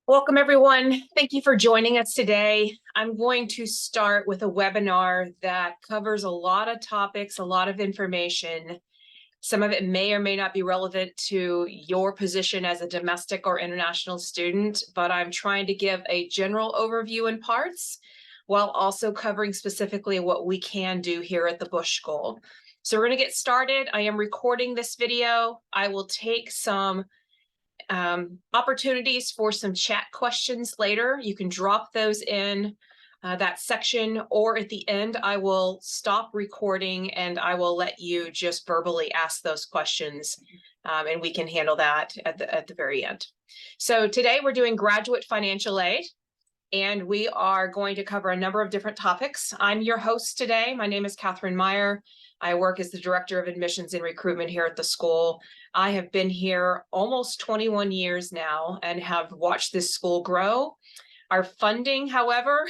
Welcome, everyone. Thank you for joining us today. I'm going to start with a webinar that covers a lot of topics, a lot of information. Some of it may or may not be relevant to your position as a domestic or international student, but I'm trying to give a general overview in parts while also covering specifically what we can do here at the Bush School. So we're going to get started. I am recording this video. I will take some opportunities for some chat questions later. You can drop those in that section, or at the end, I will stop recording and I will let you just verbally ask those questions, and we can handle that at the very end. So today we're doing graduate financial aid, and we are going to cover a number of different topics. I'm your host today. My name is Catherine Meyer. I work as the Director of Admissions and Recruitment here at the school. I have been here almost 21 years now and have watched this school grow. Our funding, however,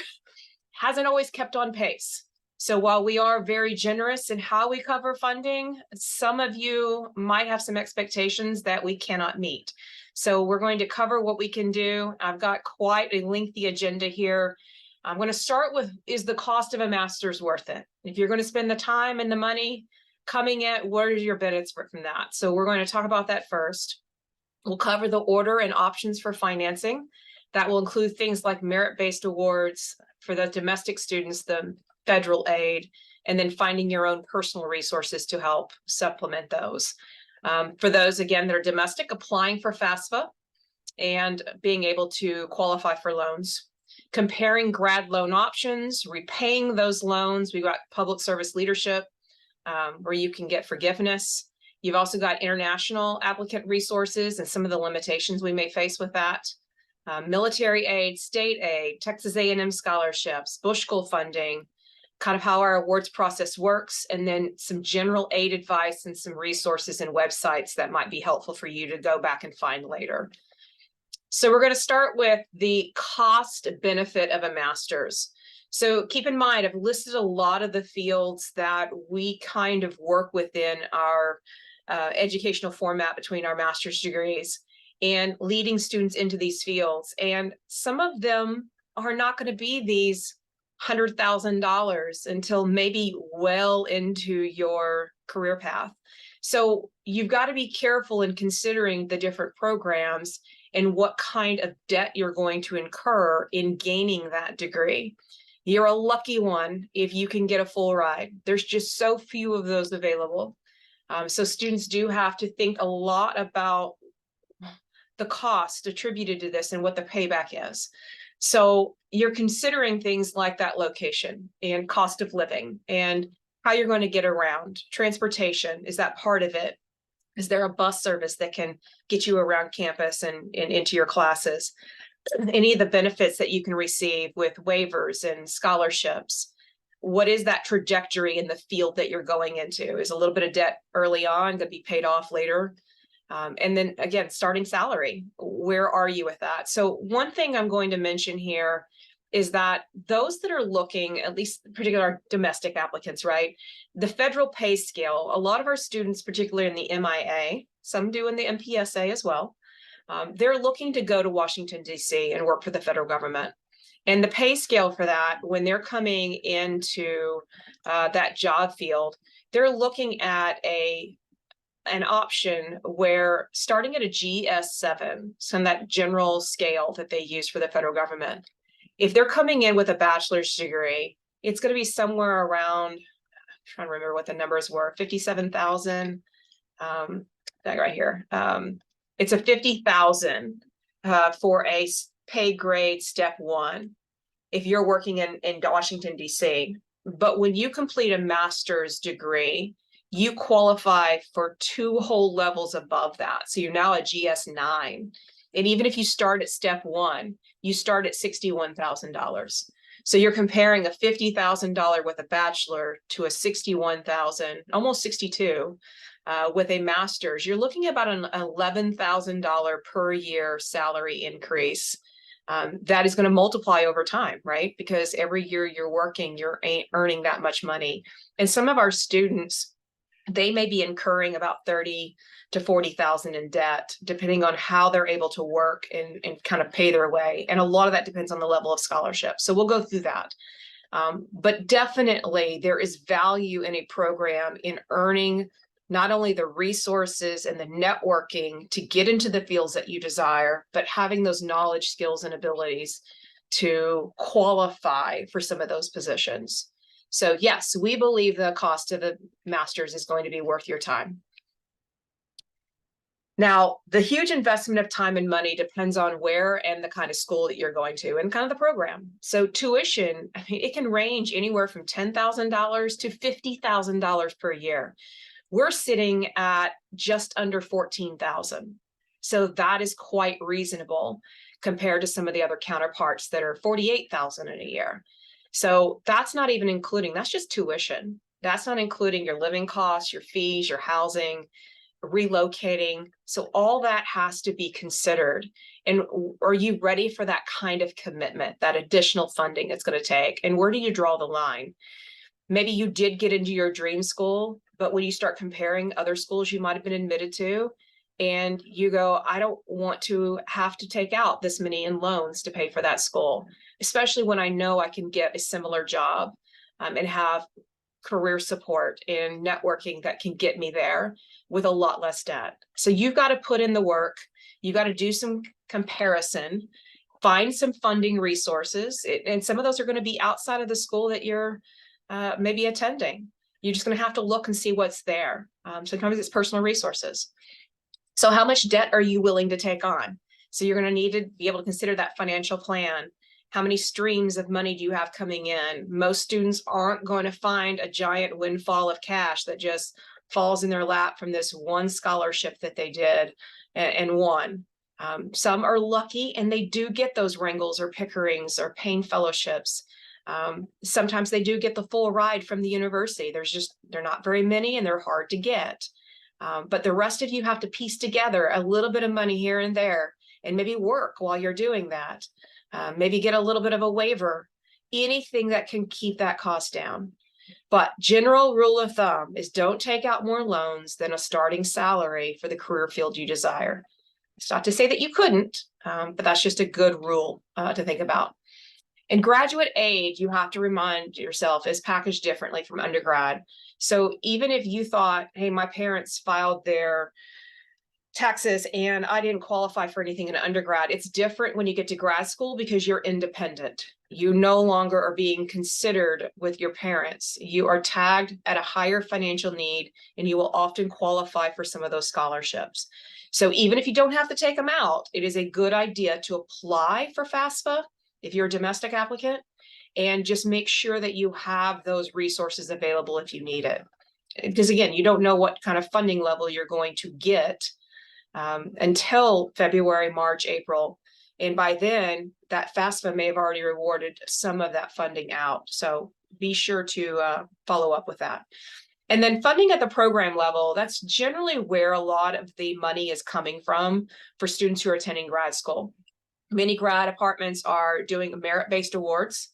hasn't always kept on pace. So while we are very generous in how we cover funding, some of you might have some expectations that we cannot meet. So we're going to cover what we can do. I've got quite a lengthy agenda here. I'm going to start with, is the cost of a master's worth it? If you're going to spend the time and the money coming at, what are your benefits from that? So we're going to talk about that first. We'll cover the order and options for financing. That will include things like merit-based awards for the domestic students, the federal aid, and then finding your own personal resources to help supplement those. For those, again, that are domestic, applying for FAFSA and being able to qualify for loans. Comparing grad loan options, repaying those loans. We've got public service leadership, where you can get forgiveness. You've also got international applicant resources and some of the limitations we may face with that. Military aid, state aid, Texas A&M scholarships, Bush School funding, kind of how our awards process works, and then some general aid advice and some resources and websites that might be helpful for you to go back and find later. So we're going to start with the cost benefit of a master's. So keep in mind, I've listed a lot of the fields that we kind of work within our educational format between our master's degrees and leading students into these fields. And some of them are not going to be these $100,000 until maybe well into your career path. So you've got to be careful in considering the different programs and what kind of debt you're going to incur in gaining that degree. You're a lucky one if you can get a full ride. There's just so few of those available. So students do have to think a lot about the cost attributed to this and what the payback is. So you're considering things like that location and cost of living and how you're going to get around. Transportation, is that part of it? Is there a bus service that can get you around campus and into your classes? Any of the benefits that you can receive with waivers and scholarships? What is that trajectory in the field that you're going into? Is a little bit of debt early on going to be paid off later? And then again, starting salary, where are you with that? So one thing I'm going to mention here is that those that are looking, at least particular domestic applicants, right? The federal pay scale, a lot of our students, particularly in the MIA, some do in the MPSA as well, they're looking to go to Washington, D.C. and work for the federal government. And the pay scale for that, when they're coming into that job field, they're looking at an option where starting at a GS7, so that general scale that they use for the federal government, if they're coming in with a bachelor's degree, it's going to be somewhere around, I'm trying to remember what the numbers were, 57,000, that right here. It's a 50,000 for a pay grade step 1 if you're working in Washington, D.C. But when you complete a master's degree, you qualify for 2 whole levels above that. So you're now a GS9. And even if you start at step 1, you start at $61,000. So you're comparing a $50,000 with a bachelor to a $61,000, almost 62, with a master's. You're looking at about an $11,000 per year salary increase. That is going to multiply over time, right? Because every year you're working, you're earning that much money. And some of our students they may be incurring about 30 to 40,000 in debt, depending on how they're able to work and kind of pay their way. And a lot of that depends on the level of scholarship. So we'll go through that. But definitely there is value in a program in earning not only the resources and the networking to get into the fields that you desire, but having those knowledge, skills, and abilities to qualify for some of those positions. So yes, we believe the cost of the master's is going to be worth your time. Now, the huge investment of time and money depends on where and the kind of school that you're going to and kind of the program. So tuition, I mean, it can range anywhere from $10,000 to $50,000 per year. We're sitting at just under $14,000. So that is quite reasonable compared to some of the other counterparts that are $48,000 in a year. So that's not even including, that's just tuition. That's not including your living costs, your fees, your housing, relocating. So all that has to be considered. And are you ready for that kind of commitment, that additional funding it's going to take? And where do you draw the line? Maybe you did get into your dream school, but when you start comparing other schools you might have been admitted to, and you go, I don't want to have to take out this many in loans to pay for that school, especially when I know I can get a similar job and have career support and networking that can get me there with a lot less debt. So you've got to put in the work. You got to do some comparison, find some funding resources. And some of those are going to be outside of the school that you're maybe attending. You're just going to have to look and see what's there. Sometimes it's personal resources. So how much debt are you willing to take on? So you're going to need to be able to consider that financial plan. How many streams of money do you have coming in? Most students aren't going to find a giant windfall of cash that just falls in their lap from this one scholarship that they did and won. Some are lucky and they do get those Wrangels or Pickerings or Payne fellowships. Sometimes they do get the full ride from the university. They're not very many and they're hard to get. But the rest of you have to piece together a little bit of money here and there and maybe work while you're doing that. Maybe get a little bit of a waiver, anything that can keep that cost down. But general rule of thumb is don't take out more loans than a starting salary for the career field you desire. It's not to say that you couldn't, but that's just a good rule to think about. And graduate aid, you have to remind yourself, is packaged differently from undergrad. So even if you thought, hey, my parents filed their taxes and I didn't qualify for anything in undergrad, it's different when you get to grad school because you're independent. You no longer are being considered with your parents. You are tagged at a higher financial need and you will often qualify for some of those scholarships. So even if you don't have to take them out, it is a good idea to apply for FAFSA if you're a domestic applicant, and just make sure that you have those resources available if you need it. Because again, you don't know what kind of funding level you're going to get until February, March, April. And by then, that FAFSA may have already rewarded some of that funding out. So be sure to follow up with that. And then funding at the program level, that's generally where a lot of the money is coming from for students who are attending grad school. Many grad departments are doing merit-based awards.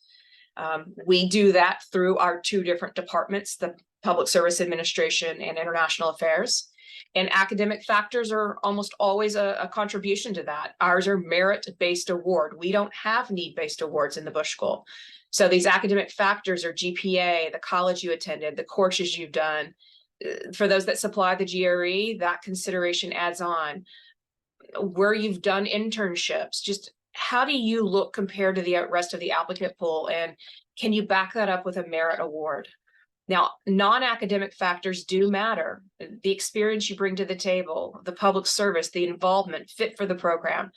We do that through our two different departments, the Public Service Administration and International Affairs. And academic factors are almost always a contribution to that. Ours are merit-based award. We don't have need-based awards in the Bush School. So these academic factors are GPA, the college you attended, the courses you've done. For those that supply the GRE, that consideration adds on. Where you've done internships, just how do you look compared to the rest of the applicant pool? And can you back that up with a merit award? Now, non-academic factors do matter. The experience you bring to the table, the public service, the involvement, fit for the program.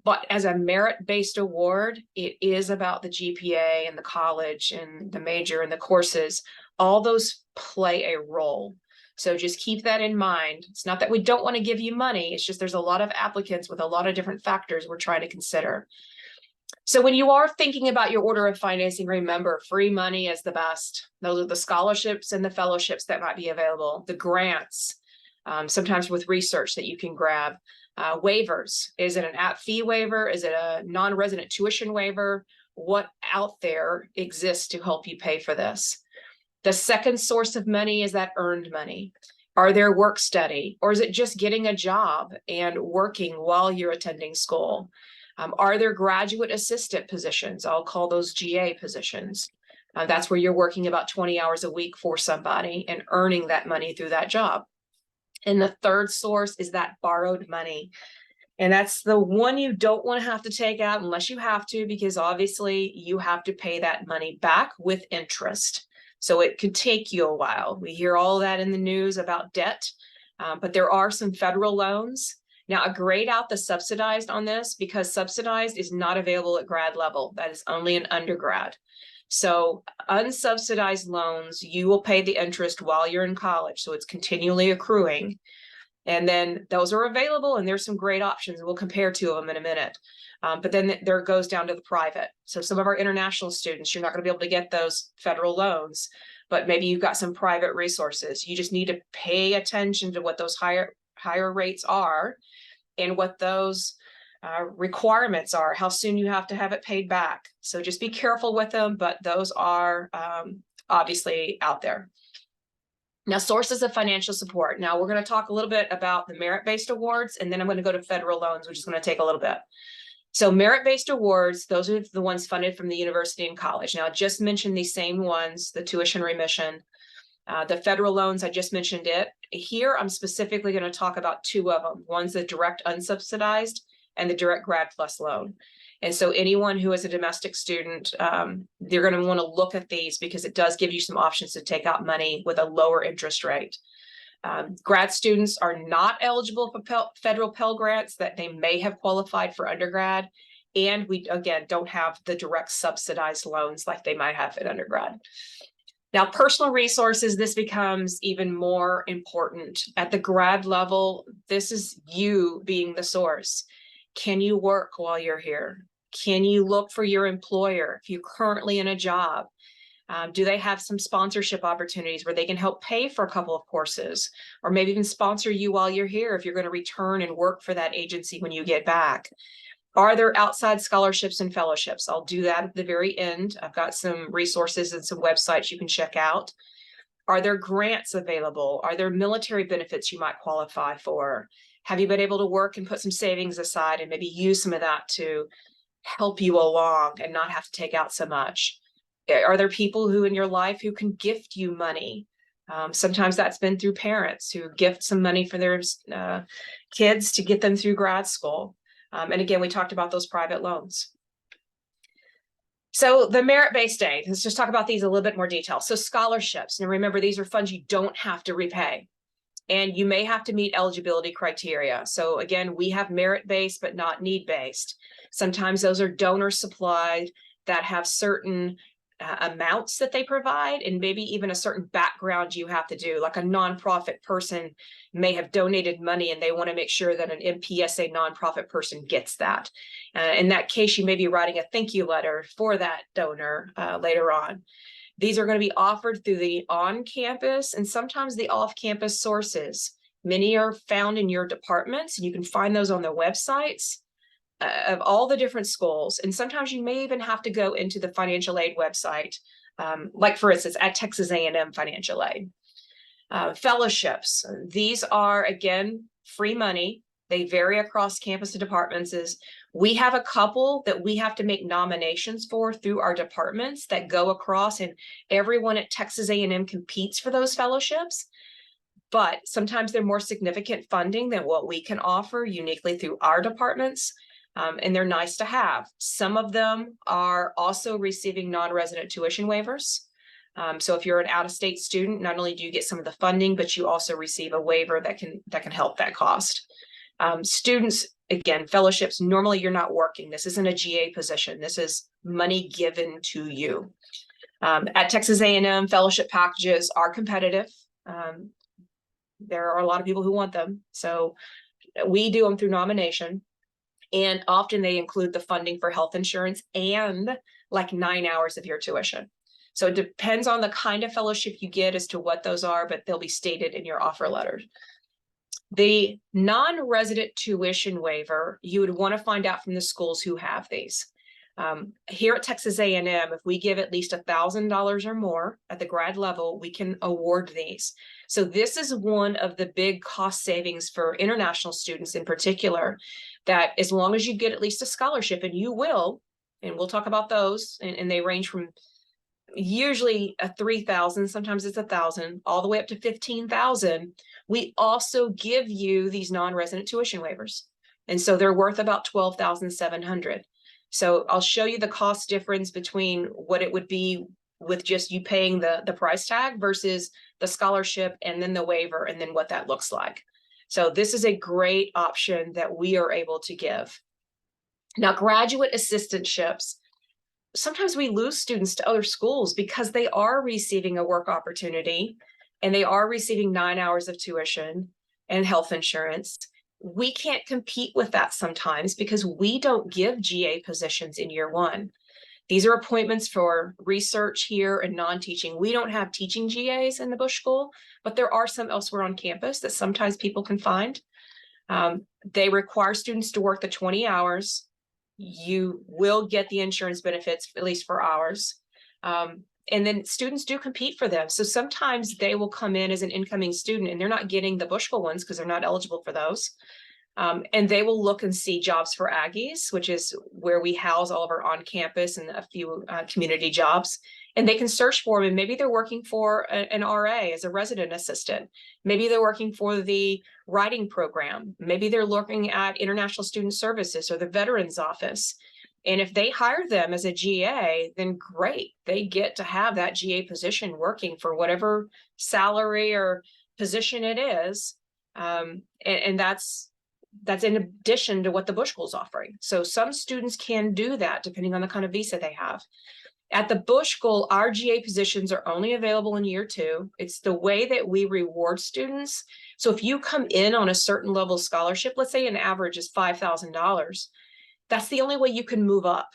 But as a merit-based award, it is about the GPA and the college and the major and the courses. All those play a role. So just keep that in mind. It's not that we don't want to give you money. It's just there's a lot of applicants with a lot of different factors we're trying to consider. So when you are thinking about your order of financing, remember, free money is the best. Those are the scholarships and the fellowships that might be available, the grants, sometimes with research that you can grab, waivers. Is it an app fee waiver? Is it a non-resident tuition waiver? What out there exists to help you pay for this? The second source of money is that earned money. Are there work study, or is it just getting a job and working while you're attending school? Are there graduate assistant positions? I'll call those GA positions. That's where you're working about 20 hours a week for somebody and earning that money through that job. And the third source is that borrowed money. And that's the one you don't want to have to take out unless you have to, because obviously you have to pay that money back with interest. So it could take you a while. We hear all that in the news about debt, but there are some federal loans. Now, I grade out the subsidized on this because subsidized is not available at grad level. That is only an undergrad. So unsubsidized loans, you will pay the interest while you're in college. So it's continually accruing. And then those are available, and there's some great options. We'll compare two of them in a minute. But then there goes down to the private. So some of our international students, you're not going to be able to get those federal loans, but maybe you've got some private resources. You just need to pay attention to what those higher rates are and what those requirements are, how soon you have to have it paid back. So just be careful with them, but those are obviously out there. Now, sources of financial support. Now, we're going to talk a little bit about the merit-based awards, and then I'm going to go to federal loans, which is going to take a little bit. So merit-based awards, those are the ones funded from the university and college. Now, I just mentioned these same ones, the tuition remission. The federal loans, I just mentioned it. Here, I'm specifically going to talk about two of them. One's the direct unsubsidized and the direct Grad PLUS loan. And so anyone who is a domestic student, they're going to want to look at these because it does give you some options to take out money with a lower interest rate. Grad students are not eligible for federal Pell Grants that they may have qualified for undergrad. And we, again, don't have the direct subsidized loans like they might have at undergrad. Now, personal resources, this becomes even more important. At the grad level, this is you being the source. Can you work while you're here? Can you look for your employer if you're currently in a job? Do they have some sponsorship opportunities where they can help pay for a couple of courses, or maybe even sponsor you while you're here if you're going to return and work for that agency when you get back? Are there outside scholarships and fellowships? I'll do that at the very end. I've got some resources and some websites you can check out. Are there grants available? Are there military benefits you might qualify for? Have you been able to work and put some savings aside and maybe use some of that to help you along and not have to take out so much? Are there people who in your life who can gift you money? Sometimes that's been through parents who gift some money for their kids to get them through grad school. And again, we talked about those private loans. So the merit-based aid, let's just talk about these a little bit more detail. So scholarships, and remember, these are funds you don't have to repay. And you may have to meet eligibility criteria. So again, we have merit-based, but not need-based. Sometimes those are donor supplied that have certain amounts that they provide, and maybe even a certain background you have to do. Like a nonprofit person may have donated money and they want to make sure that an MPSA nonprofit person gets that. In that case, you may be writing a thank you letter for that donor later on. These are going to be offered through the on-campus and sometimes the off-campus sources. Many are found in your departments, and you can find those on their websites of all the different schools. And sometimes you may even have to go into the financial aid website, like for instance, at Texas A&M Financial Aid. Fellowships, these are, again, free money. They vary across campus and departments. We have a couple that we have to make nominations for through our departments that go across, and everyone at Texas A&M competes for those fellowships. But sometimes they're more significant funding than what we can offer uniquely through our departments. And they're nice to have. Some of them are also receiving non-resident tuition waivers. So if you're an out-of-state student, not only do you get some of the funding, but you also receive a waiver that can help that cost. Students, again, fellowships, normally you're not working. This isn't a GA position. This is money given to you. At Texas A&M, fellowship packages are competitive. There are a lot of people who want them. So we do them through nomination. And often they include the funding for health insurance and like 9 hours of your tuition. So it depends on the kind of fellowship you get as to what those are, but they'll be stated in your offer letter. The non-resident tuition waiver, you would want to find out from the schools who have these. Here at Texas A&M, if we give at least $1,000 or more at the grad level, we can award these. So this is one of the big cost savings for international students in particular, that as long as you get at least a scholarship, and you will, and we'll talk about those, and they range from usually a 3,000, sometimes it's 1,000, all the way up to 15,000. We also give you these non-resident tuition waivers. And so they're worth about 12,700. So I'll show you the cost difference between what it would be with just you paying the price tag versus the scholarship and then the waiver, and then what that looks like. So this is a great option that we are able to give. Now, graduate assistantships, sometimes we lose students to other schools because they are receiving a work opportunity and they are receiving 9 hours of tuition and health insurance. We can't compete with that sometimes because we don't give GA positions in year one. These are appointments for research here and non-teaching. We don't have teaching GAs in the Bush School, but there are some elsewhere on campus that sometimes people can find. They require students to work the 20 hours. You will get the insurance benefits, at least for hours. And then students do compete for them. So sometimes they will come in as an incoming student and they're not getting the Bush School ones because they're not eligible for those. And they will look and see jobs for Aggies, which is where we house all of our on-campus and a few community jobs. And they can search for them, and maybe they're working for an RA as a resident assistant. Maybe they're working for the writing program. Maybe they're looking at International Student Services or the Veterans Office. And if they hire them as a GA, then great. They get to have that GA position working for whatever salary or position it is. And that's in addition to what the Bush School is offering. So some students can do that depending on the kind of visa they have. At the Bush School, our GA positions are only available in year two. It's the way that we reward students. So if you come in on a certain level of scholarship, let's say an average is $5,000, that's the only way you can move up.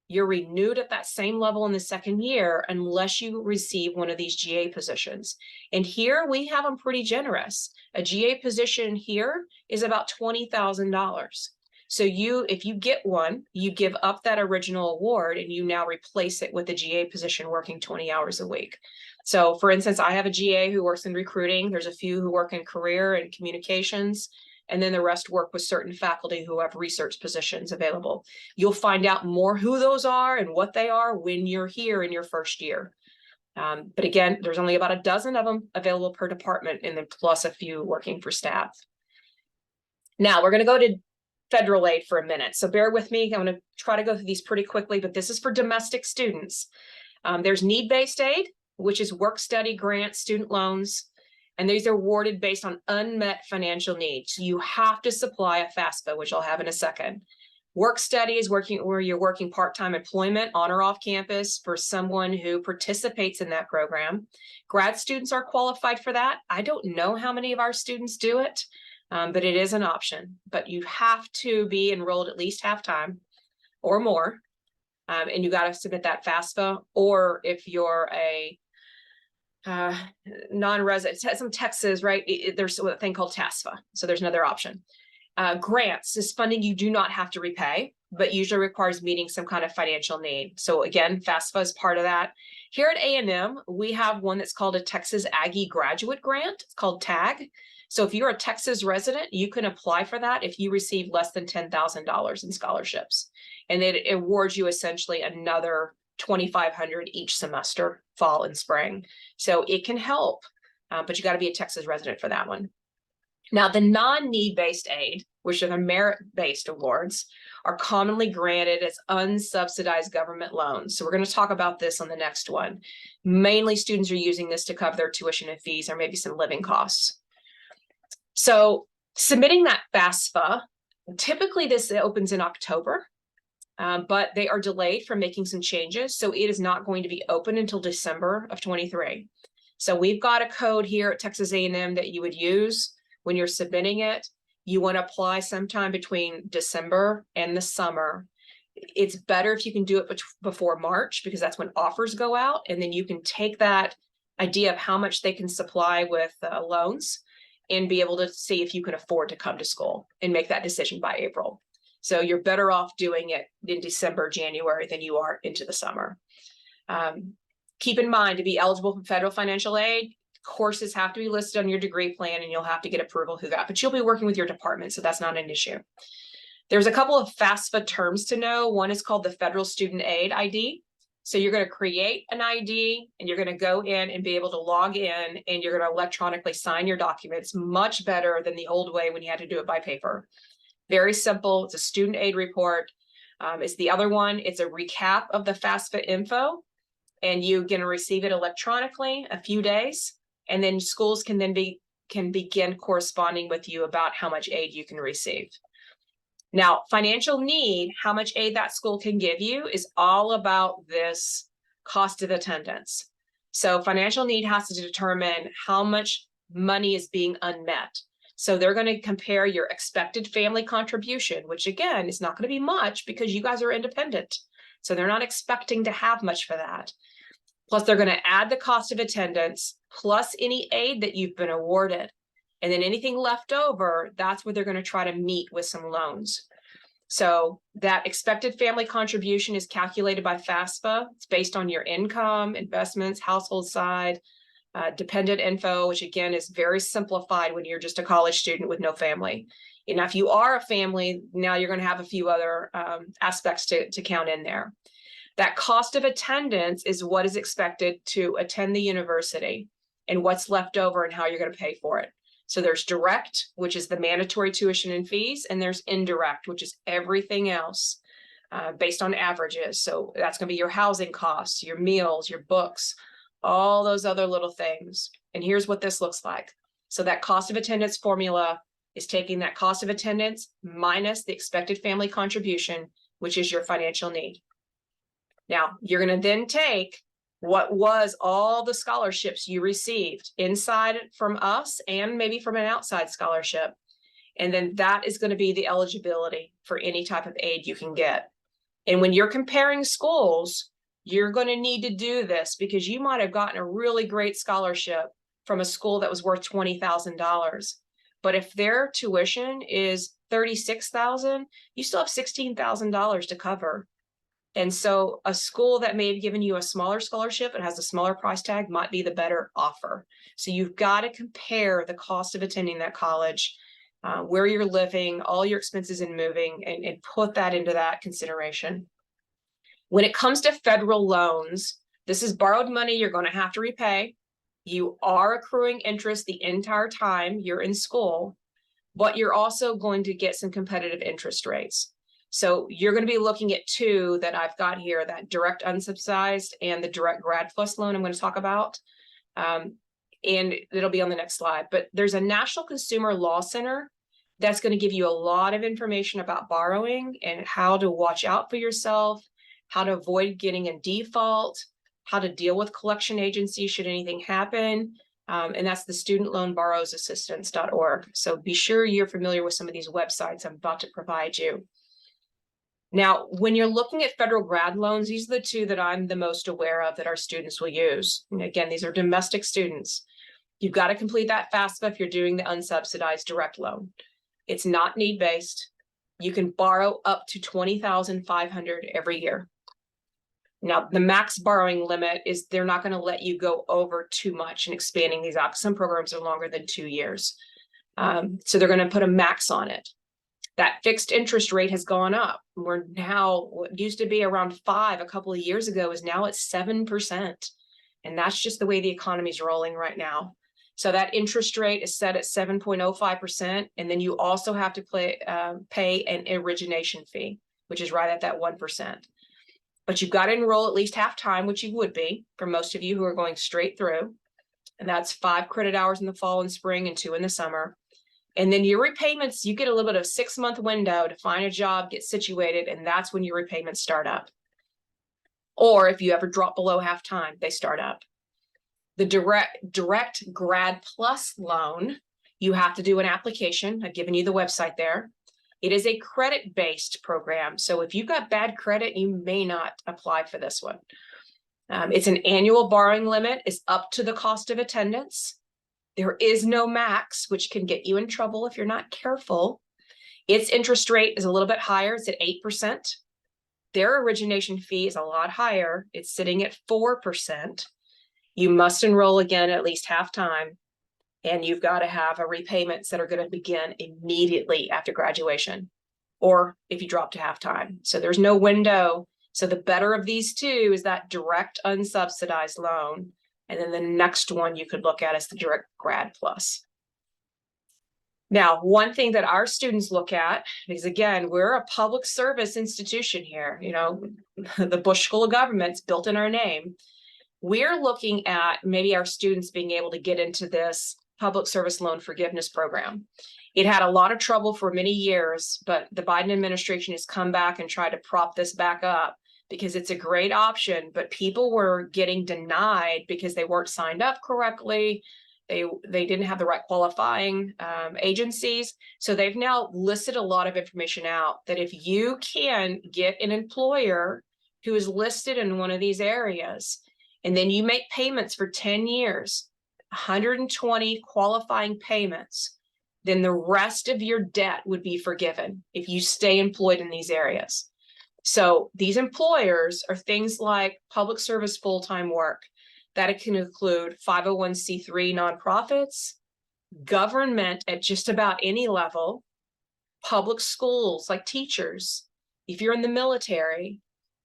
You're renewed at that same level in the second year unless you receive one of these GA positions. And here we have them pretty generous. A GA position here is about $20,000. So if you get one, you give up that original award and you now replace it with a GA position working 20 hours a week. So for instance, I have a GA who works in recruiting. There's a few who work in career and communications, and then the rest work with certain faculty who have research positions available. You'll find out more who those are and what they are when you're here in your first year. But again, there's only about a dozen of them available per department, and then plus a few working for staff. Now we're going to go to federal aid for a minute. So bear with me. I'm going to try to go through these pretty quickly, but this is for domestic students. There's need-based aid, which is work study grants, student loans, and these are awarded based on unmet financial needs. You have to supply a FAFSA, which I'll have in a second. Work study is working where you're working part-time employment on or off campus for someone who participates in that program. Grad students are qualified for that. I don't know how many of our students do it, but it is an option. But you have to be enrolled at least half-time or more, and you got to submit that FAFSA. Or if you're a non-resident, some Texas, right? There's a thing called TASFA. So there's another option. Grants is funding you do not have to repay, but usually requires meeting some kind of financial need. So again, FAFSA is part of that. Here at A&M, we have one that's called a Texas Aggie Graduate Grant. It's called TAG. So if you're a Texas resident, you can apply for that if you receive less than $10,000 in scholarships. And it awards you essentially another $2,500 each semester, fall and spring. So it can help, but you got to be a Texas resident for that one. Now, the non-need-based aid, which are the merit-based awards, are commonly granted as unsubsidized government loans. So we're going to talk about this on the next one. Mainly students are using this to cover their tuition and fees or maybe some living costs. So submitting that FAFSA, typically this opens in October. But they are delayed from making some changes. So it is not going to be open until December of 23. So we've got a code here at Texas A&M that you would use when you're submitting it. You want to apply sometime between December and the summer. It's better if you can do it before March, because that's when offers go out. And then you can take that idea of how much they can supply with loans and be able to see if you can afford to come to school and make that decision by April. So you're better off doing it in December, January than you are into the summer. Keep in mind, to be eligible for federal financial aid, courses have to be listed on your degree plan and you'll have to get approval through that, but you'll be working with your department, so that's not an issue. There's a couple of FAFSA terms to know. One is called the Federal Student Aid ID. So you're going to create an ID and you're going to go in and be able to log in and you're going to electronically sign your documents, much better than the old way when you had to do it by paper. Very simple. It's a student aid report. It's the other one. It's a recap of the FAFSA info, and you're going to receive it electronically a few days, and then schools can begin corresponding with you about how much aid you can receive. Now, financial need, how much aid that school can give you, is all about this cost of attendance. So financial need has to determine how much money is being unmet. So they're going to compare your expected family contribution, which again is not going to be much because you guys are independent. So they're not expecting to have much for that. Plus, they're going to add the cost of attendance plus any aid that you've been awarded. And then anything left over, that's where they're going to try to meet with some loans. So that expected family contribution is calculated by FAFSA. It's based on your income, investments, household side, dependent info, which again is very simplified when you're just a college student with no family. And if you are a family, now you're going to have a few other aspects to count in there. That cost of attendance is what is expected to attend the university and what's left over and how you're going to pay for it. So there's direct, which is the mandatory tuition and fees, and there's indirect, which is everything else based on averages. So that's going to be your housing costs, your meals, your books, all those other little things. And here's what this looks like. So that cost of attendance formula is taking that cost of attendance minus the expected family contribution, which is your financial need. Now, you're going to then take what was all the scholarships you received inside from us and maybe from an outside scholarship. And then that is going to be the eligibility for any type of aid you can get. And when you're comparing schools, you're going to need to do this because you might have gotten a really great scholarship from a school that was worth $20,000. But if their tuition is $36,000, you still have $16,000 to cover. And so a school that may have given you a smaller scholarship and has a smaller price tag might be the better offer. So you've got to compare the cost of attending that college, where you're living, all your expenses in moving, and put that into that consideration. When it comes to federal loans, this is borrowed money you're going to have to repay. You are accruing interest the entire time you're in school, but you're also going to get some competitive interest rates. So you're going to be looking at two that I've got here, that direct unsubsidized and the direct Grad Plus loan I'm going to talk about. And it'll be on the next slide. But there's a National Consumer Law Center that's going to give you a lot of information about borrowing and how to watch out for yourself, how to avoid getting in default, how to deal with collection agencies should anything happen. And that's the studentloanborrowersassistance.org. So be sure you're familiar with some of these websites I'm about to provide you. Now, when you're looking at federal grad loans, these are the two that I'm the most aware of that our students will use. And again, these are domestic students. You've got to complete that FAFSA if you're doing the unsubsidized direct loan. It's not need-based. You can borrow up to $20,500 every year. Now, the max borrowing limit is they're not going to let you go over too much in expanding these out. Some programs are longer than 2 years. So they're going to put a max on it. That fixed interest rate has gone up. We're now, what used to be around 5 a couple of years ago is now at 7%. And that's just the way the economy is rolling right now. So that interest rate is set at 7.05%. And then you also have to pay an origination fee, which is right at that 1%. But you've got to enroll at least half time, which you would be for most of you who are going straight through. And that's 5 credit hours in the fall and spring and 2 in the summer. And then your repayments, you get a little bit of 6-month window to find a job, get situated, and that's when your repayments start up. Or if you ever drop below half time, they start up. The direct Grad Plus loan, you have to do an application. I've given you the website there. It is a credit-based program. So if you've got bad credit, you may not apply for this one. It's an annual borrowing limit. It's up to the cost of attendance. There is no max, which can get you in trouble if you're not careful. Its interest rate is a little bit higher. It's at 8%. Their origination fee is a lot higher. It's sitting at 4%. You must enroll again at least half time, and you've got to have repayments that are going to begin immediately after graduation, or if you drop to half time. So there's no window. So the better of these two is that direct unsubsidized loan. And then the next one you could look at is the direct grad plus. Now, one thing that our students look at, because again, we're a public service institution here, you know, the Bush School of Government's built in our name. We're looking at maybe our students being able to get into this public service loan forgiveness program. It had a lot of trouble for many years, but the Biden administration has come back and tried to prop this back up because it's a great option, but people were getting denied because they weren't signed up correctly. They didn't have the right qualifying agencies. So they've now listed a lot of information out that if you can get an employer who is listed in one of these areas, and then you make payments for 10 years, 120 qualifying payments, then the rest of your debt would be forgiven if you stay employed in these areas. So these employers are things like public service full-time work. That it can include 501c3 nonprofits, government at just about any level, public schools like teachers, if you're in the military,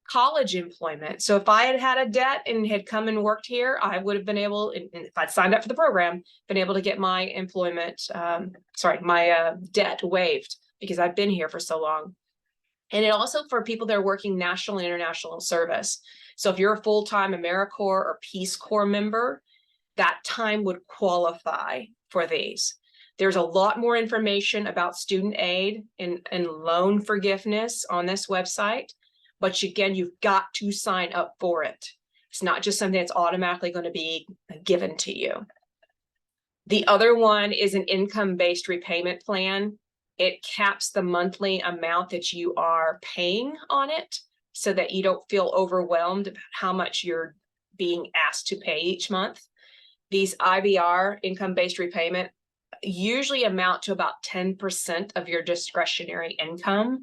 college employment. So if I had had a debt and had come and worked here, I would have been able, and if I'd signed up for the program, been able to get my debt waived because I've been here for so long. And it also for people that are working national and international service. So if you're a full-time AmeriCorps or Peace Corps member, that time would qualify for these. There's a lot more information about student aid and loan forgiveness on this website. But again, you've got to sign up for it. It's not just something that's automatically going to be given to you. The other one is an income-based repayment plan. It caps the monthly amount that you are paying on it so that you don't feel overwhelmed about how much you're being asked to pay each month. These IBR, income-based repayment, usually amount to about 10% of your discretionary income,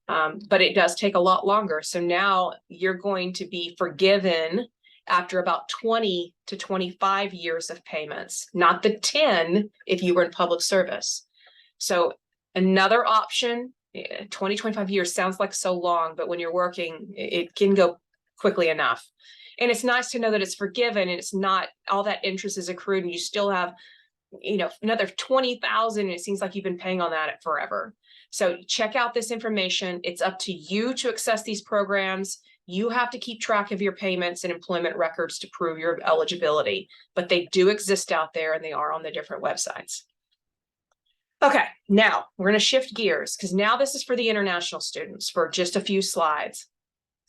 but it does take a lot longer. So now you're going to be forgiven after about 20 to 25 years of payments, not the 10 if you were in public service. So another option, 20, 25 years sounds like so long, but when you're working, it can go quickly enough. And it's nice to know that it's forgiven and it's not all that interest is accrued and you still have, you know, another 20,000 and it seems like you've been paying on that forever. So check out this information. It's up to you to access these programs. You have to keep track of your payments and employment records to prove your eligibility, but they do exist out there and they are on the different websites. Okay, now we're going to shift gears because now this is for the international students for just a few slides.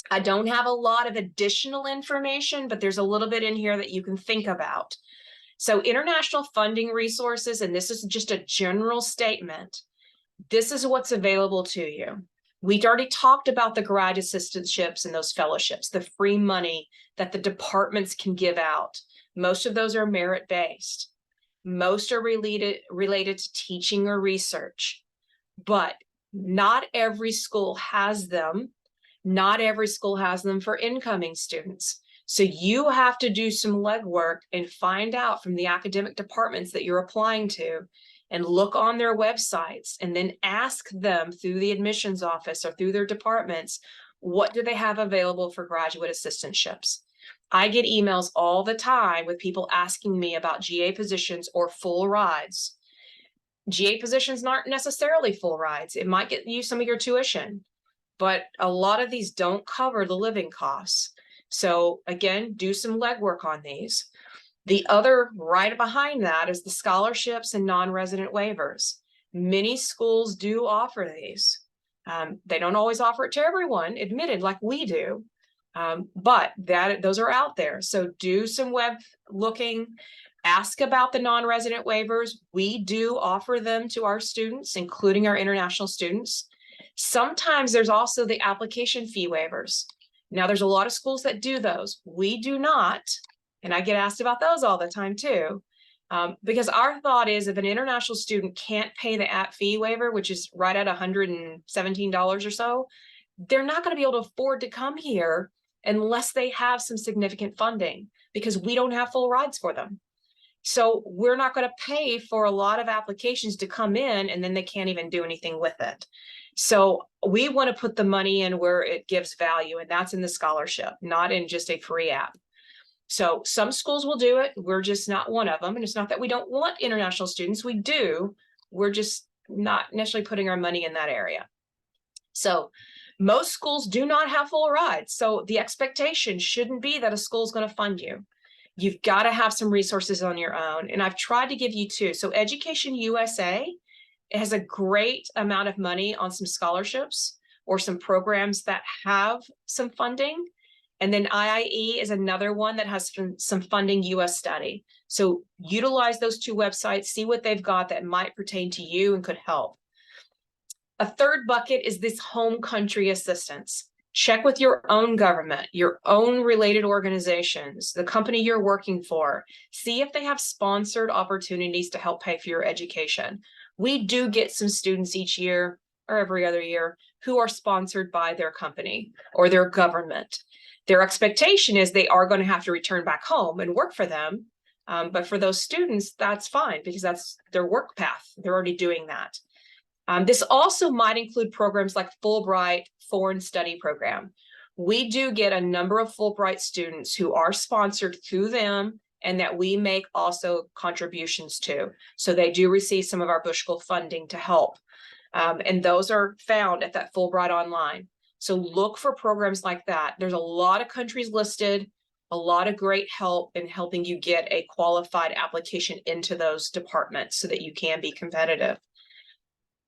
I don't have a lot of additional information, but there's a little bit in here that you can think about. So international funding resources, and this is just a general statement, this is what's available to you. We'd already talked about the grad assistantships and those fellowships, the free money that the departments can give out. Most of those are merit-based. Most are related to teaching or research, but not every school has them. Not every school has them for incoming students. So you have to do some legwork and find out from the academic departments that you're applying to and look on their websites and then ask them through the admissions office or through their departments, what do they have available for graduate assistantships? I get emails all the time with people asking me about GA positions or full rides. GA positions aren't necessarily full rides. It might get you some of your tuition, but a lot of these don't cover the living costs. So again, do some legwork on these. The other right behind that is the scholarships and non-resident waivers. Many schools do offer these. They don't always offer it to everyone, admitted, like we do. But those are out there. So do some web looking, ask about the non-resident waivers. We do offer them to our students, including our international students. Sometimes there's also the application fee waivers. Now there's a lot of schools that do those. We do not, and I get asked about those all the time too. Because our thought is if an international student can't pay the app fee waiver, which is right at $117 or so, they're not going to be able to afford to come here unless they have some significant funding, because we don't have full rides for them. So we're not going to pay for a lot of applications to come in and then they can't even do anything with it. So we want to put the money in where it gives value, and that's in the scholarship, not in just a free app. So some schools will do it. We're just not one of them. And it's not that we don't want international students. We do. We're just not necessarily putting our money in that area. So most schools do not have full rides. So the expectation shouldn't be that a school is going to fund you. You've got to have some resources on your own. And I've tried to give you two. So Education USA has a great amount of money on some scholarships or some programs that have some funding. And then IIE is another one that has some funding, US Study. So utilize those two websites, see what they've got that might pertain to you and could help. A third bucket is this home country assistance. Check with your own government, your own related organizations, the company you're working for. See if they have sponsored opportunities to help pay for your education. We do get some students each year or every other year who are sponsored by their company or their government. Their expectation is they are going to have to return back home and work for them. But for those students, that's fine because that's their work path. They're already doing that. This also might include programs like Fulbright Foreign Study Program. We do get a number of Fulbright students who are sponsored through them and that we make also contributions to. So they do receive some of our Bush School funding to help. And those are found at that Fulbright online. So look for programs like that. There's a lot of countries listed, a lot of great help in helping you get a qualified application into those departments so that you can be competitive.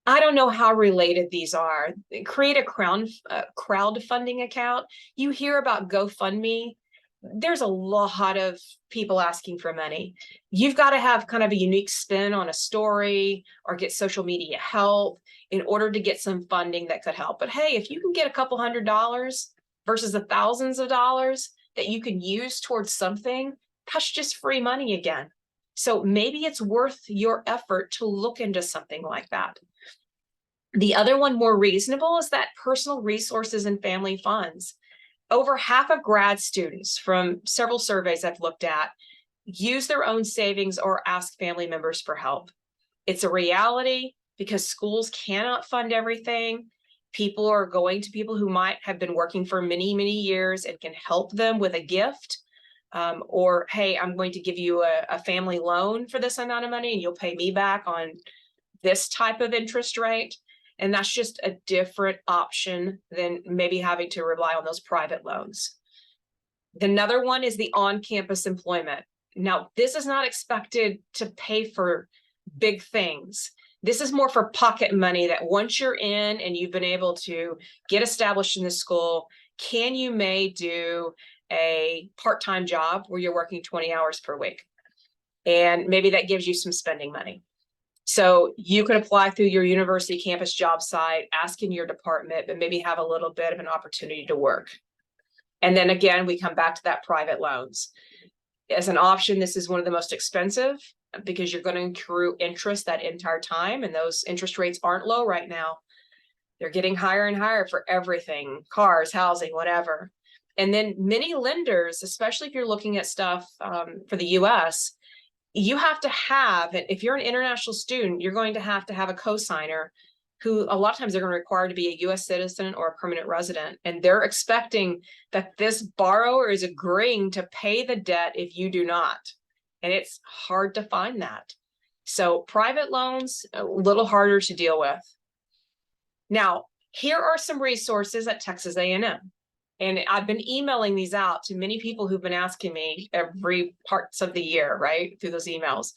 I don't know how related these are. Create a crowdfunding account. You hear about GoFundMe. There's a lot of people asking for money. You've got to have kind of a unique spin on a story or get social media help in order to get some funding that could help. But hey, if you can get a couple $100s versus the thousands of dollars that you can use towards something, that's just free money again. So maybe it's worth your effort to look into something like that. The other one, more reasonable, is that personal resources and family funds. Over half of grad students from several surveys I've looked at use their own savings or ask family members for help. It's a reality because schools cannot fund everything. People are going to people who might have been working for many, many years and can help them with a gift. Or, hey, I'm going to give you a family loan for this amount of money and you'll pay me back on this type of interest rate. And that's just a different option than maybe having to rely on those private loans. Another one is the on-campus employment. Now, this is not expected to pay for big things. This is more for pocket money that once you're in and you've been able to get established in the school, you may do a part-time job where you're working 20 hours per week. And maybe that gives you some spending money. So you could apply through your university campus job site, ask in your department, but maybe have a little bit of an opportunity to work. And then again, we come back to that private loans. As an option, this is one of the most expensive because you're going to accrue interest that entire time. And those interest rates aren't low right now. They're getting higher and higher for everything, cars, housing, whatever. And then many lenders, especially if you're looking at stuff for the US, you have to have, if you're an international student, you're going to have a co-signer who a lot of times they're going to require to be a US citizen or a permanent resident. And they're expecting that this borrower is agreeing to pay the debt if you do not. And it's hard to find that. So private loans, a little harder to deal with. Now, here are some resources at Texas A&M. And I've been emailing these out to many people who've been asking me every parts of the year, right, through those emails.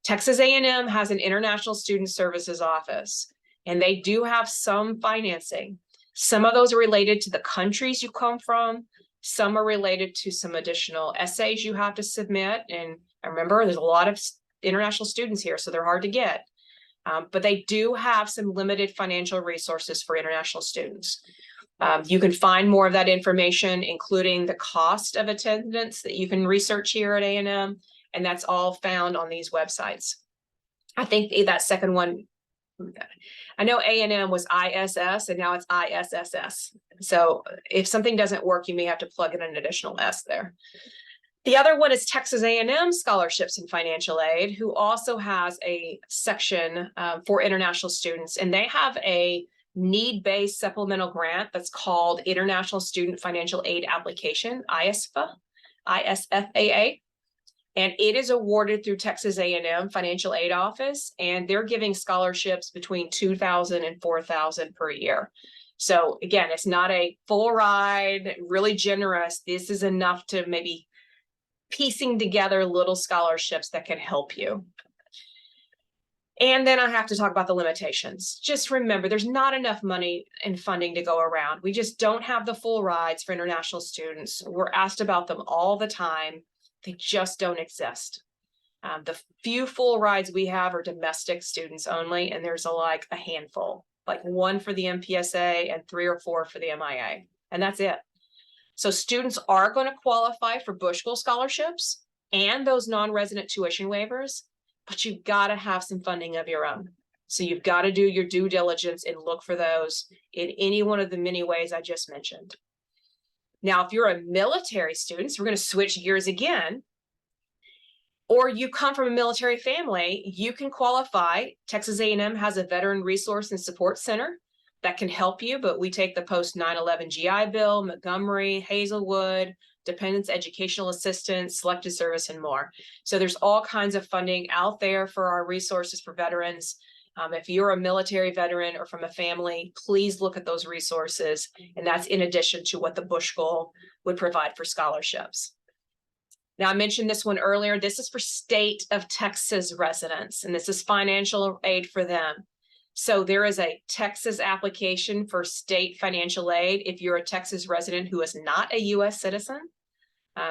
Texas A&M has an International Student Services office, and they do have some financing. Some of those are related to the countries you come from. Some are related to some additional essays you have to submit. And remember, there's a lot of international students here, so they're hard to get. But they do have some limited financial resources for international students. You can find more of that information, including the cost of attendance that you can research here at A&M And that's all found on these websites. I think that second one, I know A&M was ISS and now it's ISSS. So if something doesn't work, you may have to plug in an additional S there. The other one is Texas A&M Scholarships and Financial Aid, who also has a section for international students, and they have a need-based supplemental grant that's called International Student Financial Aid Application, ISFAA. And it is awarded through Texas A&M Financial Aid Office, and they're giving scholarships between $2,000 and $4,000 per year. So again, it's not a full ride, really generous. This is enough to maybe piecing together little scholarships that can help you. And then I have to talk about the limitations. Just remember, there's not enough money and funding to go around. We just don't have the full rides for international students. We're asked about them all the time. They just don't exist. The few full rides we have are domestic students only, and there's like a handful, like 1 for the MPSA and 3 or 4 for the MIA, and that's it. So students are going to qualify for Bush School scholarships and those non-resident tuition waivers, but you've got to have some funding of your own. So you've got to do your due diligence and look for those in any one of the many ways I just mentioned. Now, if you're a military student, so we're going to switch gears again, or you come from a military family, you can qualify. Texas A&M has a Veteran Resource and Support Center that can help you, but we take the post 9/11 GI Bill, Montgomery, Hazelwood, Dependents Educational Assistance, Selected Service, and more. So there's all kinds of funding out there for our resources for veterans. If you're a military veteran or from a family, please look at those resources. And that's in addition to what the Bush School would provide for scholarships. Now, I mentioned this one earlier. This is for state of Texas residents, and this is financial aid for them. So there is a Texas application for state financial aid if you're a Texas resident who is not a U.S. citizen.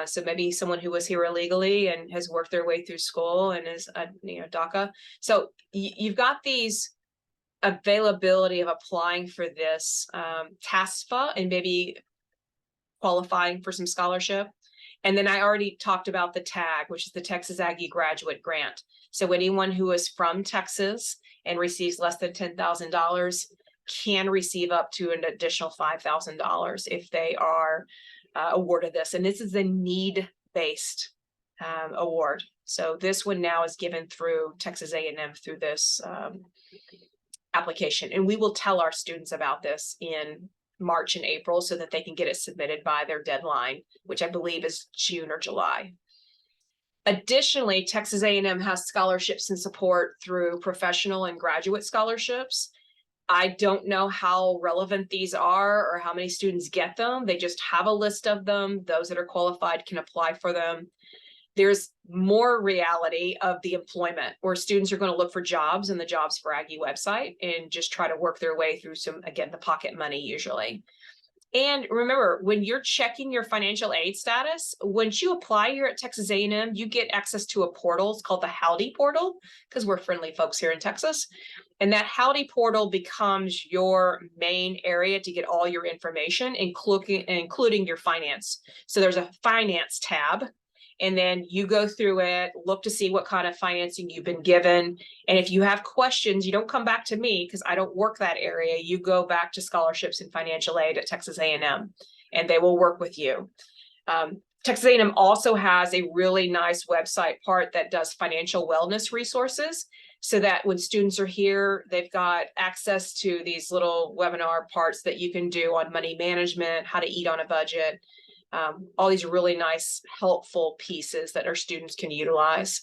So maybe someone who was here illegally and has worked their way through school and is, DACA. So you've got these availability of applying for this TASFA and maybe qualifying for some scholarship. And then I already talked about the TAG, which is the Texas Aggie Graduate Grant. So anyone who is from Texas and receives less than $10,000 can receive up to an additional $5,000 if they are awarded this. And this is a need-based award. So this one now is given through Texas A&M through this application. And we will tell our students about this in March and April so that they can get it submitted by their deadline, which I believe is June or July. Additionally, Texas A&M has scholarships and support through professional and graduate scholarships. I don't know how relevant these are or how many students get them. They just have a list of them. Those that are qualified can apply for them. There's more reality of the employment where students are going to look for jobs in the Jobs for Aggie website and just try to work their way through some, again, the pocket money usually. And remember, when you're checking your financial aid status, once you apply here at Texas A&M, you get access to a portal. It's called the Howdy portal because we're friendly folks here in Texas. And that Howdy portal becomes your main area to get all your information, including your finance. So there's a finance tab. And then you go through it, look to see what kind of financing you've been given. And if you have questions, you don't come back to me because I don't work that area. You go back to scholarships and financial aid at Texas A&M, and they will work with you. Texas A&M also has a really nice website part that does financial wellness resources so that when students are here, they've got access to these little webinar parts that you can do on money management, how to eat on a budget, all these really nice, helpful pieces that our students can utilize.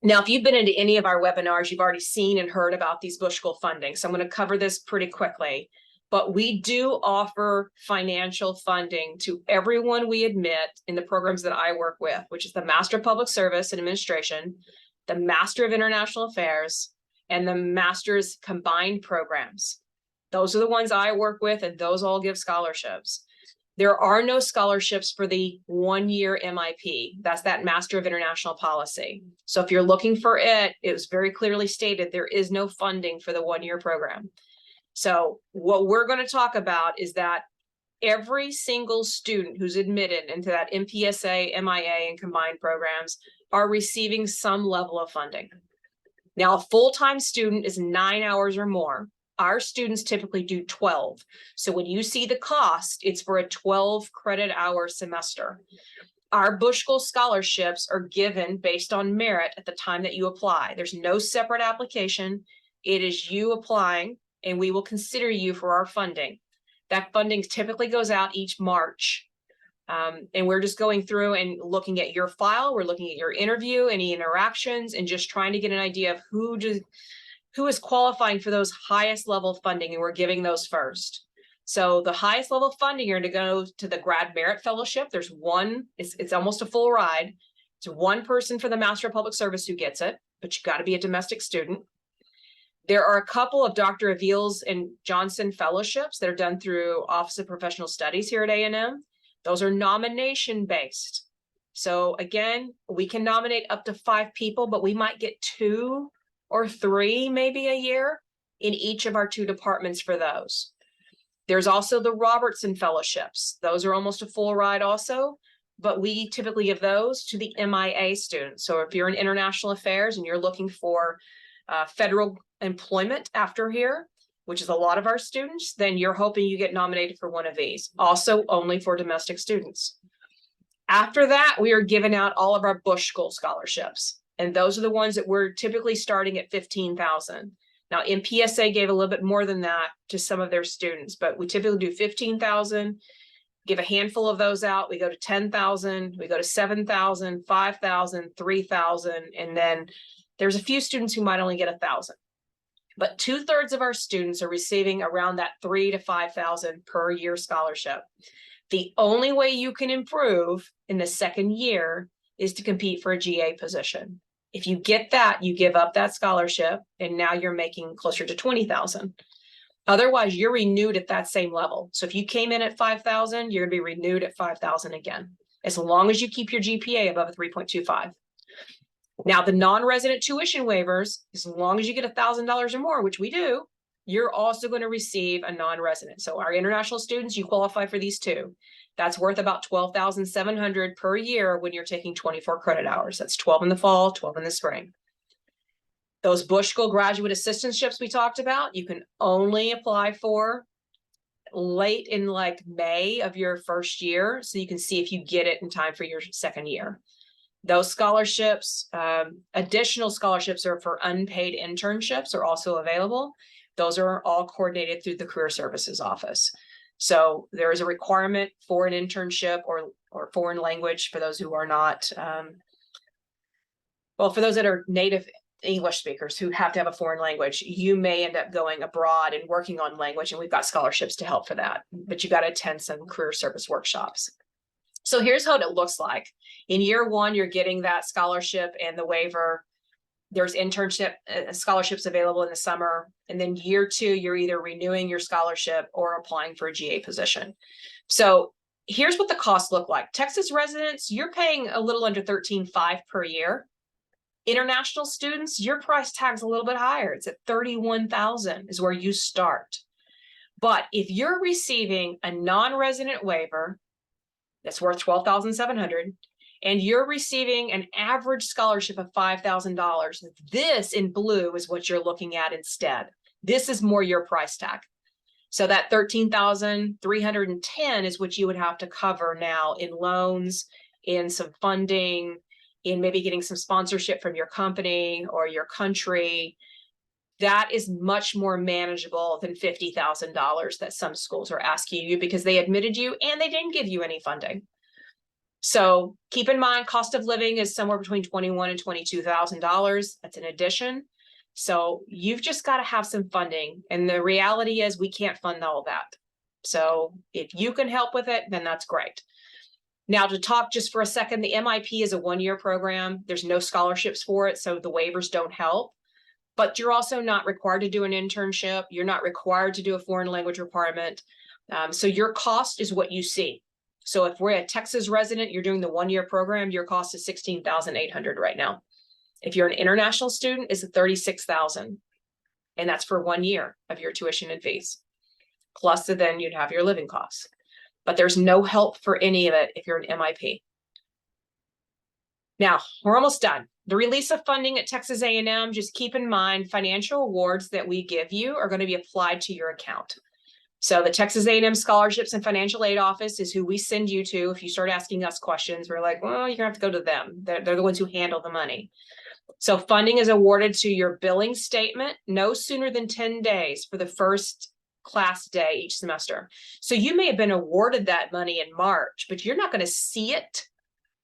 Now, if you've been into any of our webinars, you've already seen and heard about these Bush School funding. So I'm going to cover this pretty quickly. But we do offer financial funding to everyone we admit in the programs that I work with, which is the Master of Public Service and Administration, the Master of International Affairs, and the Master's Combined Programs. Those are the ones I work with, and those all give scholarships. There are no scholarships for the one-year MIP. That's that Master of International Policy. So if you're looking for it, it was very clearly stated there is no funding for the one-year program. So what we're going to talk about is that every single student who's admitted into that MPSA, MIA, and combined programs are receiving some level of funding. Now, a full-time student is 9 hours or more. Our students typically do 12. So when you see the cost, it's for a 12 credit hour semester. Our Bushel scholarships are given based on merit at the time that you apply. There's no separate application. It is you applying, and we will consider you for our funding. That funding typically goes out each March. And we're just going through and looking at your file. We're looking at your interview, any interactions, and just trying to get an idea of who is qualifying for those highest level funding, and we're giving those first. So the highest level funding, you're going to go to the Grad Merit Fellowship. There's one, it's almost a full ride. It's one person for the Master of Public Service who gets it, but you got to be a domestic student. There are a couple of Dr. Aviles and Johnson fellowships that are done through Office of Professional Studies here at A&M. Those are nomination based. So again, we can nominate up to 5 people, but we might get 2 or 3 maybe a year in each of our 2 departments for those. There's also the Robertson fellowships. Those are almost a full ride also, but we typically give those to the MIA students. So if you're in international affairs and you're looking for federal employment after here, which is a lot of our students, then you're hoping you get nominated for one of these. Also only for domestic students. After that, we are giving out all of our Bushel scholarships. And those are the ones that we're typically starting at $15,000. Now, MPSA gave a little bit more than that to some of their students, but we typically do $15,000, give a handful of those out. We go to $10,000, we go to $7,000, $5,000, $3,000, and then there's a few students who might only get $1,000. But 2/3 of our students are receiving around that $3,000 to $5,000 per year scholarship. The only way you can improve in the second year is to compete for a GA position. If you get that, you give up that scholarship, and now you're making closer to $20,000. Otherwise, you're renewed at that same level. So if you came in at $5,000, you're gonna be renewed at $5,000 again, as long as you keep your GPA above a 3.25. Now, the non-resident tuition waivers, as long as you get $1,000 or more, which we do, you're also going to receive a non-resident. So our international students, you qualify for these too. That's worth about $12,700 per year when you're taking 24 credit hours. That's 12 in the fall, 12 in the spring. Those Bushel graduate assistantships we talked about, you can only apply for late in like May of your first year, so you can see if you get it in time for your second year. Those scholarships, additional scholarships are for unpaid internships are also available. Those are all coordinated through the Career Services Office. So there is a requirement for an internship or foreign language for those who are not, well, for those that are native English speakers who have to have a foreign language, you may end up going abroad and working on language, and we've got scholarships to help for that. But you got to attend some career service workshops. So here's how it looks like. In year 1, you're getting that scholarship and the waiver. There's internship scholarships available in the summer. And then year 2, you're either renewing your scholarship or applying for a GA position. So here's what the costs look like. Texas residents, you're paying a little under $13,500 per year. International students, your price tag's a little bit higher. It's at $31,000 is where you start. But if you're receiving a non-resident waiver that's worth $12,700, and you're receiving an average scholarship of $5,000, this in blue is what you're looking at instead. This is more your price tag. So that $13,310 is what you would have to cover now in loans, in some funding, in maybe getting some sponsorship from your company or your country. That is much more manageable than $50,000 that some schools are asking you because they admitted you and they didn't give you any funding. So keep in mind, cost of living is somewhere between $21,000 and $22,000. That's an addition. So you've just got to have some funding. And the reality is we can't fund all that. So if you can help with it, then that's great. Now, to talk just for a second, the MIP is a 1-year program. There's no scholarships for it, so the waivers don't help. But you're also not required to do an internship. You're not required to do a foreign language requirement. So your cost is what you see. So if we're a Texas resident, you're doing the 1-year program, your cost is $16,800 right now. If you're an international student, it's $36,000. And that's for 1 year of your tuition and fees. Plus, then you'd have your living costs. but there's no help for any of it if you're an MIP. Now, we're almost done. The release of funding at Texas A&M, just keep in mind financial awards that we give you are going to be applied to your account. So the Texas A&M Scholarships and Financial Aid Office is who we send you to. If you start asking us questions, we're like, well, you're gonna have to go to them. They're the ones who handle the money. So funding is awarded to your billing statement no sooner than 10 days for the first class day each semester. So you may have been awarded that money in March, but you're not going to see it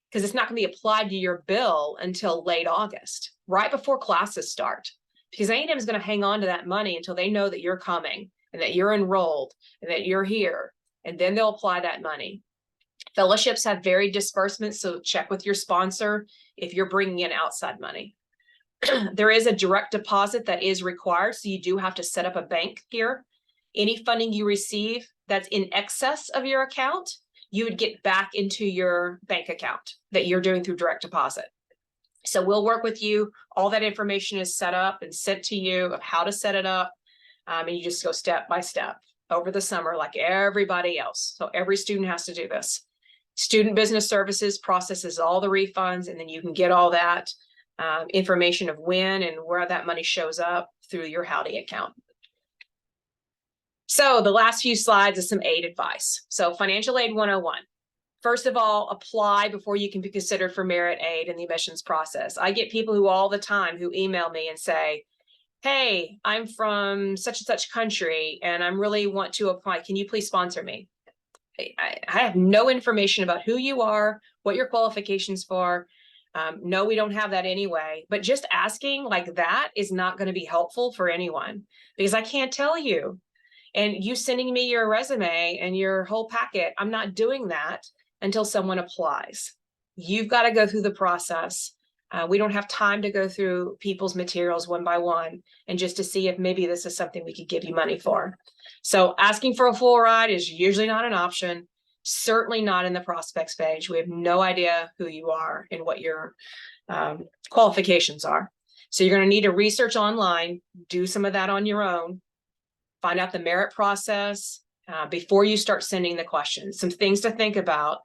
because it's not going to be applied to your bill until late August, right before classes start. Because A&M is going to hang on to that money until they know that you're coming and that you're enrolled and that you're here, and then they'll apply that money. Fellowships have varied disbursements, so check with your sponsor if you're bringing in outside money. There is a direct deposit that is required, so you do have to set up a bank here. Any funding you receive that's in excess of your account, you would get back into your bank account that you're doing through direct deposit. So we'll work with you. All that information is set up and sent to you of how to set it up. And you just go step by step over the summer like everybody else. So every student has to do this. Student Business Services processes all the refunds, and then you can get all that information of when and where that money shows up through your Howdy account. So the last few slides is some aid advice. So Financial Aid 101. First of all, apply before you can be considered for merit aid in the admissions process. I get people who all the time who email me and say, hey, I'm from such and such country and I'm really want to apply. Can you please sponsor me? I have no information about who you are, what your qualifications for. No, we don't have that anyway. But just asking like that is not going to be helpful for anyone because I can't tell you. And you sending me your resume and your whole packet, I'm not doing that until someone applies. You've got to go through the process. We don't have time to go through people's materials one by one and just to see if maybe this is something we could give you money for. So asking for a full ride is usually not an option, certainly not in the prospects page. We have no idea who you are and what your qualifications are. So you're going to need to research online, do some of that on your own, find out the merit process before you start sending the questions. Some things to think about.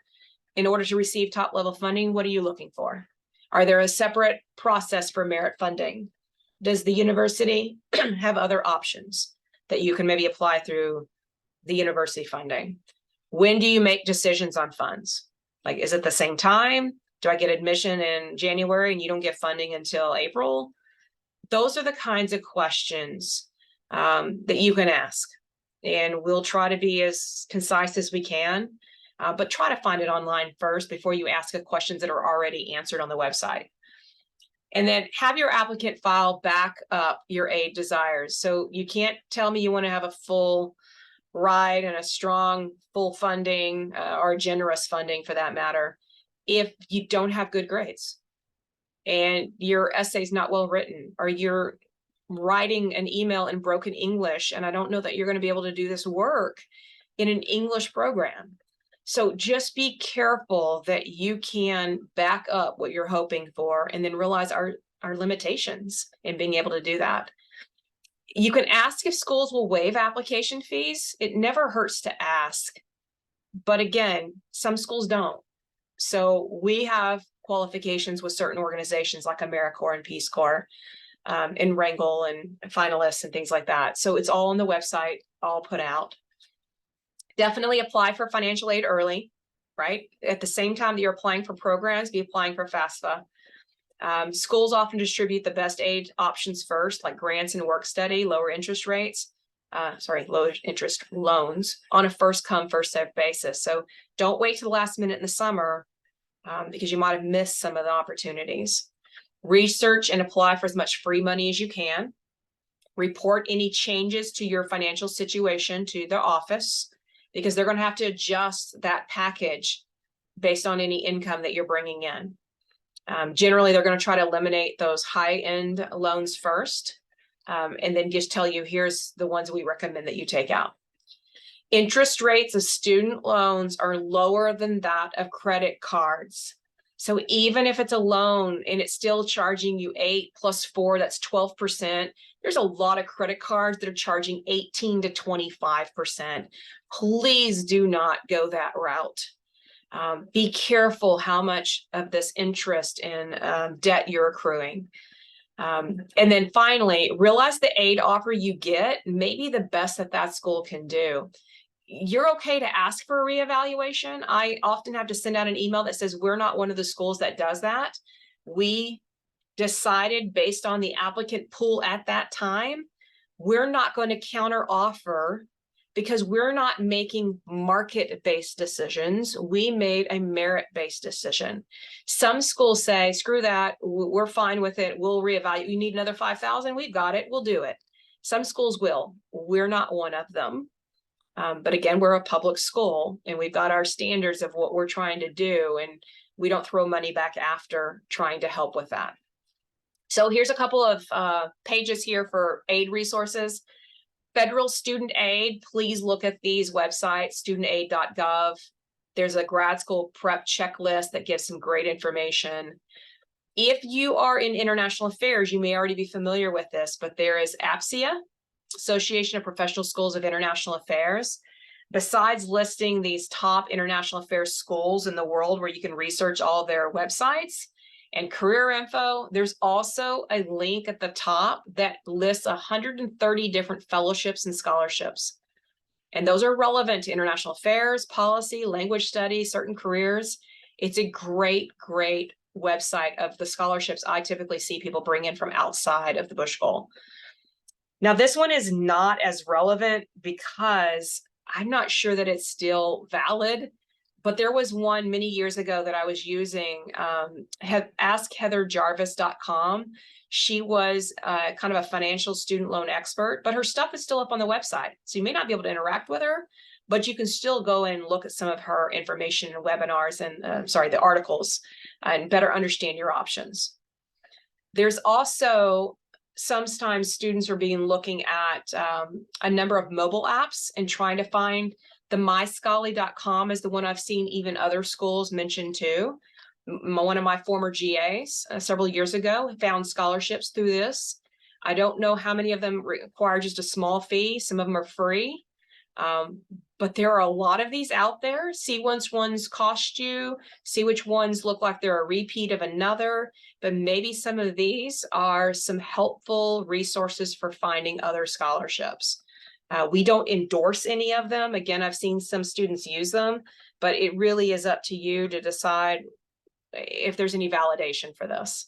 In order to receive top level funding, what are you looking for? Are there a separate process for merit funding? Does the university have other options that you can maybe apply through the university funding? When do you make decisions on funds? Like, is it the same time? Do I get admission in January and you don't get funding until April? Those are the kinds of questions that you can ask. And we'll try to be as concise as we can, but try to find it online first before you ask the questions that are already answered on the website. And then have your applicant file back up your aid desires. So you can't tell me you want to have a full ride and a strong full funding or generous funding for that matter if you don't have good grades and your essay is not well written, or you're writing an email in broken English and I don't know that you're going to be able to do this work in an English program. So just be careful that you can back up what you're hoping for and then realize our limitations in being able to do that. You can ask if schools will waive application fees. It never hurts to ask. But again, some schools don't. So we have qualifications with certain organizations like AmeriCorps and Peace Corps and Wrangle and finalists and things like that. So it's all on the website, all put out. Definitely apply for financial aid early, right? At the same time that you're applying for programs, be applying for FAFSA. Schools often distribute the best aid options first, like grants and work study, lower interest rates, low interest loans on a first come, first served basis. So don't wait to the last minute in the summer because you might have missed some of the opportunities. Research and apply for as much free money as you can. Report any changes to your financial situation to the office, because they're going to have to adjust that package based on any income that you're bringing in. Generally, they're going to try to eliminate those high-end loans first, and then just tell you, here's the ones we recommend that you take out. Interest rates of student loans are lower than that of credit cards. So even if it's a loan and it's still charging you 8 plus 4, that's 12%. There's a lot of credit cards that are charging 18 to 25%. Please do not go that route. Be careful how much of this interest and debt you're accruing. And then finally, realize the aid offer you get may be the best that that school can do. You're okay to ask for a reevaluation. I often have to send out an email that says we're not one of the schools that does that. We decided based on the applicant pool at that time, we're not going to counter offer because we're not making market-based decisions. We made a merit-based decision. Some schools say, screw that, we're fine with it, we'll reevaluate. You need another 5,000, we've got it, we'll do it. Some schools will. We're not one of them. But again, we're a public school and we've got our standards of what we're trying to do, and we don't throw money back after trying to help with that. So here's a couple of pages here for aid resources. Federal student aid, please look at these websites, studentaid.gov. There's a grad school prep checklist that gives some great information. If you are in international affairs, you may already be familiar with this, but there is APSIA, Association of Professional Schools of International Affairs. Besides listing these top international affairs schools in the world where you can research all their websites and career info, there's also a link at the top that lists 130 different fellowships and scholarships. And those are relevant to international affairs, policy, language studies, certain careers. It's a great, great website of the scholarships I typically see people bring in from outside of the Bush Bowl. Now, this one is not as relevant because I'm not sure that it's still valid, but there was one many years ago that I was using, askheatherjarvis.com. She was kind of a financial student loan expert, but her stuff is still up on the website. So you may not be able to interact with her, but you can still go and look at some of her information and webinars and, the articles and better understand your options. There's also sometimes students are looking at a number of mobile apps and trying to find the myscholarly.com is the one I've seen even other schools mention too. One of my former GAs several years ago found scholarships through this. I don't know how many of them require just a small fee. Some of them are free. But there are a lot of these out there. See which ones cost you, see which ones look like they're a repeat of another, but maybe some of these are some helpful resources for finding other scholarships. We don't endorse any of them. Again, I've seen some students use them, but it really is up to you to decide if there's any validation for this.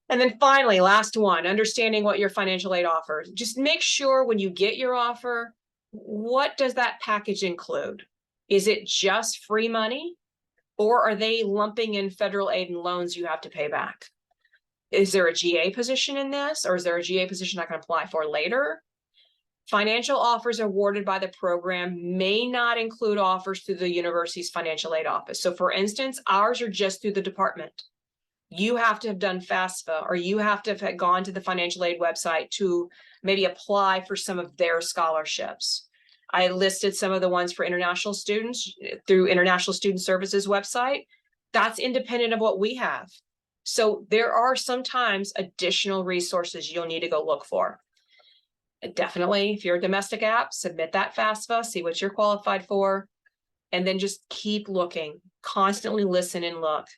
And then finally, last one, understanding what your financial aid offers. Just make sure when you get your offer, what does that package include? Is it just free money, or are they lumping in federal aid and loans you have to pay back? Is there a GA position in this, or is there a GA position I can apply for later? Financial offers awarded by the program may not include offers through the university's financial aid office. So for instance, ours are just through the department. You have to have done FAFSA, or you have to have gone to the financial aid website to maybe apply for some of their scholarships. I listed some of the ones for international students through International Student Services website. That's independent of what we have. So there are sometimes additional resources you'll need to go look for. Definitely, if you're a domestic app, submit that FAFSA, see what you're qualified for, and then just keep looking, constantly listen and look.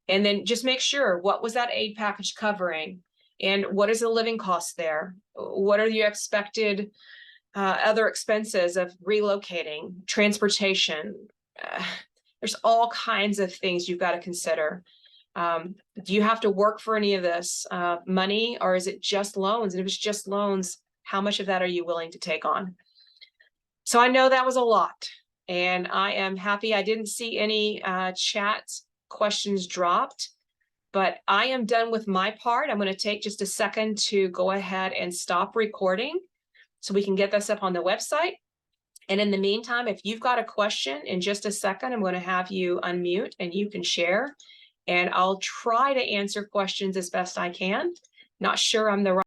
And then just make sure, what was that aid package covering? And what is the living cost there? What are your expected other expenses of relocating, transportation? There's all kinds of things you've got to consider. Do you have to work for any of this money, or is it just loans? And if it's just loans, how much of that are you willing to take on? So I know that was a lot, and I am happy I didn't see any chat questions dropped, but I am done with my part. I'm going to take just a second to go ahead and stop recording so we can get this up on the website. And in the meantime, if you've got a question, in just a second, I'm going to have you unmute and you can share, and I'll try to answer questions as best I can. Not sure I'm the right